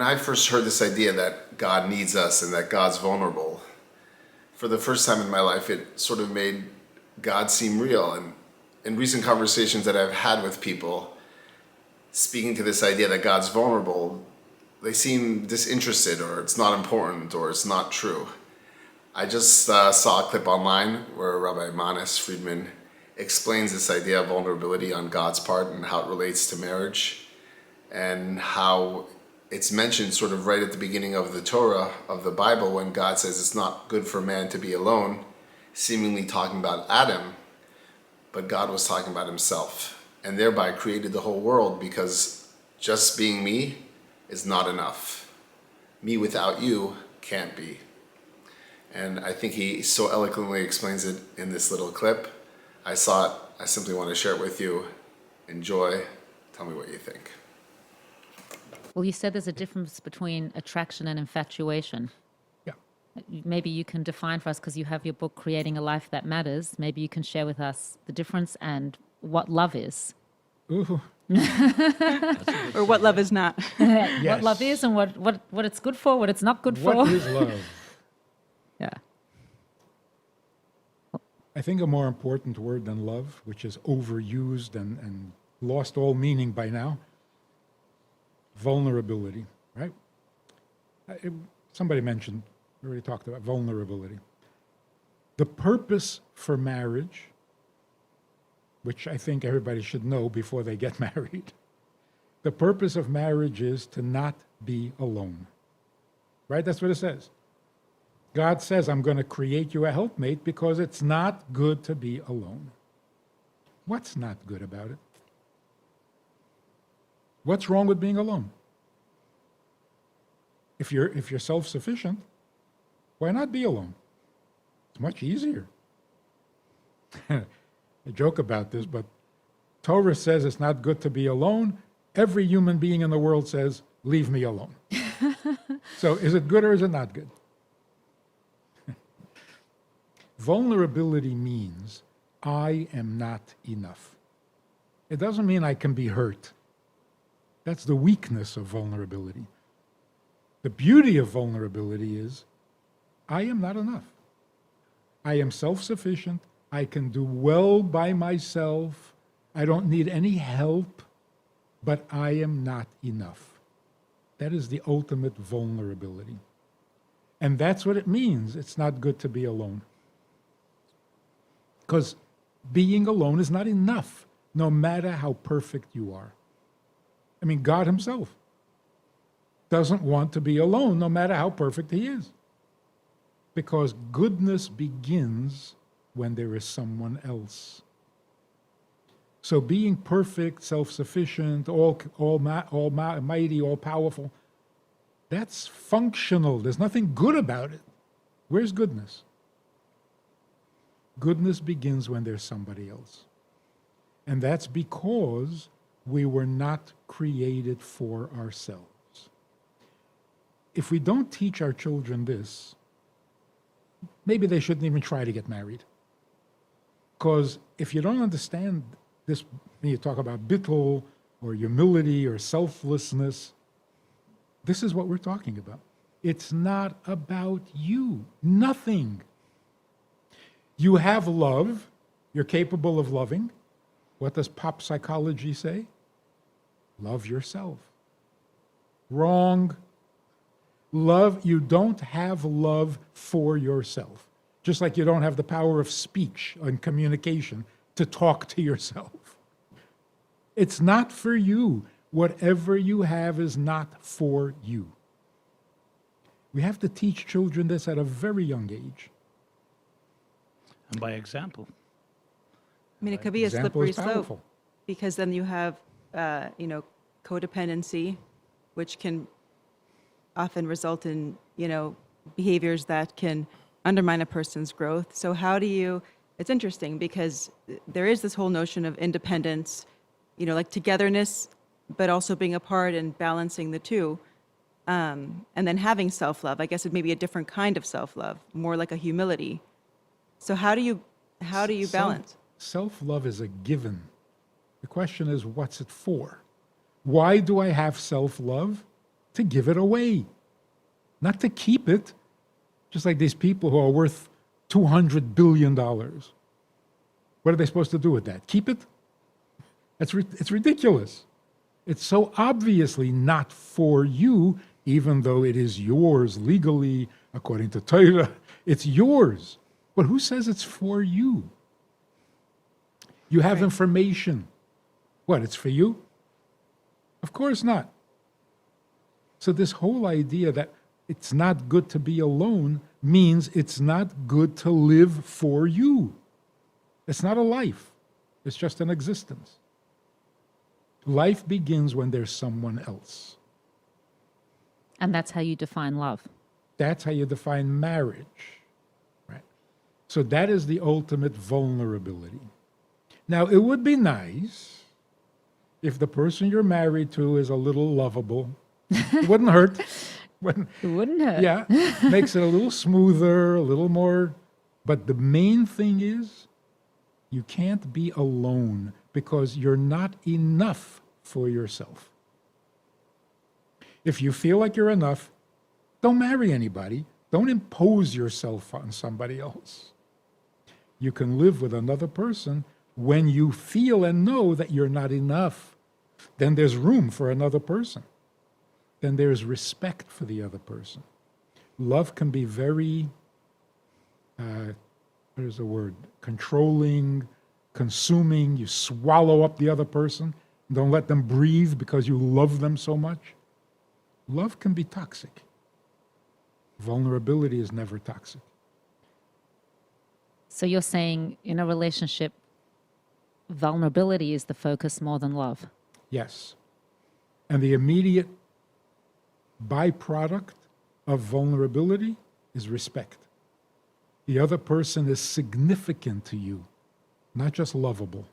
I first heard this idea that God needs us and that God's vulnerable, for the first time in my life, it sort of made God seem real. And in recent conversations that I've had with people, speaking to this idea that God's vulnerable, they seem disinterested, or it's not important, or it's not true. I just saw a clip online where Rabbi Manis Friedman explains this idea of vulnerability on God's part and how it relates to marriage, and how it's mentioned sort of right at the beginning of the Torah, of the Bible, when God says it's not good for man to be alone, seemingly talking about Adam, but God was talking about himself, and thereby created the whole world, because just being me is not enough. Me without you can't be. And I think he so eloquently explains it in this little clip. I saw it. I simply want to share it with you. Enjoy. Tell me what you think. Well, you said there's a difference between attraction and infatuation. Yeah. Maybe you can define for us, because you have your book, Creating a Life That Matters. Maybe you can share with us the difference and what love is. Ooh. Or what love is not. What love is, and what it's good for, what it's not good for. What is love? Yeah. I think a more important word than love, which is overused and lost all meaning by now, vulnerability, right? Somebody mentioned, we already talked about vulnerability. The purpose for marriage, which I think everybody should know before they get married, the purpose of marriage is to not be alone, right? That's what it says. God says, I'm going to create you a helpmate because it's not good to be alone. What's not good about it? What's wrong with being alone? If you're self-sufficient, why not be alone? It's much easier. I joke about this, but Torah says it's not good to be alone. Every human being in the world says, leave me alone. So is it good or is it not good? Vulnerability means I am not enough. It doesn't mean I can be hurt. That's the weakness of vulnerability. The beauty of vulnerability is I am not enough. I am self-sufficient. I can do well by myself. I don't need any help, but I am not enough. That is the ultimate vulnerability. And that's what it means. It's not good to be alone. Because being alone is not enough, no matter how perfect you are. I mean, God himself doesn't want to be alone, no matter how perfect he is. Because goodness begins when there is someone else. So being perfect, self-sufficient, almighty, all-powerful, that's functional. There's nothing good about it. Where's goodness? Goodness begins when there's somebody else. And that's because we were not created for ourselves. If we don't teach our children this, maybe they shouldn't even try to get married. Because if you don't understand this, when you talk about bittul or humility or selflessness, this is what we're talking about. It's not about you. Nothing. You have love. You're capable of loving. What does pop psychology say? Love yourself. Wrong. Love, you don't have love for yourself. Just like you don't have the power of speech and communication to talk to yourself. It's not for you. Whatever you have is not for you. We have to teach children this at a very young age. And by example. I mean, it could be a Example slippery is slope, powerful. because then you have, codependency, which can often result in, behaviors that can undermine a person's growth. So how do you, it's interesting because there is this whole notion of independence, like togetherness, but also being apart and balancing the two. And then having self-love. I guess it may be a different kind of self-love, more like a humility. So how do you balance? Self-love is a given. The question is, what's it for? Why do I have self-love? to give it away, not to keep it. Just like these people who are worth $200 billion. What are they supposed to do with that? Keep it? It's ridiculous. It's so obviously not for you, even though it is yours legally, according to Torah. It's yours. But who says it's for you? You have information. What, it's for you? Of course not. So this whole idea that it's not good to be alone means it's not good to live for you. It's not a life. It's just an existence. Life begins when there's someone else. And that's how you define love. That's how you define marriage, right? So that is the ultimate vulnerability. Now, it would be nice if the person you're married to is a little lovable. It wouldn't hurt. It wouldn't hurt. Yeah, makes it a little smoother, a little more. But the main thing is, you can't be alone because you're not enough for yourself. If you feel like you're enough, don't marry anybody. Don't impose yourself on somebody else. You can live with another person when you feel and know that you're not enough. Then there's room for another person. Then there's respect for the other person. Love can be very, there's a word, controlling, consuming. You swallow up the other person. Don't let them breathe because you love them so much. Love can be toxic. Vulnerability is never toxic. So you're saying in a relationship, vulnerability is the focus more than love. Yes. And the immediate byproduct of vulnerability is respect. The other person is significant to you, not just lovable.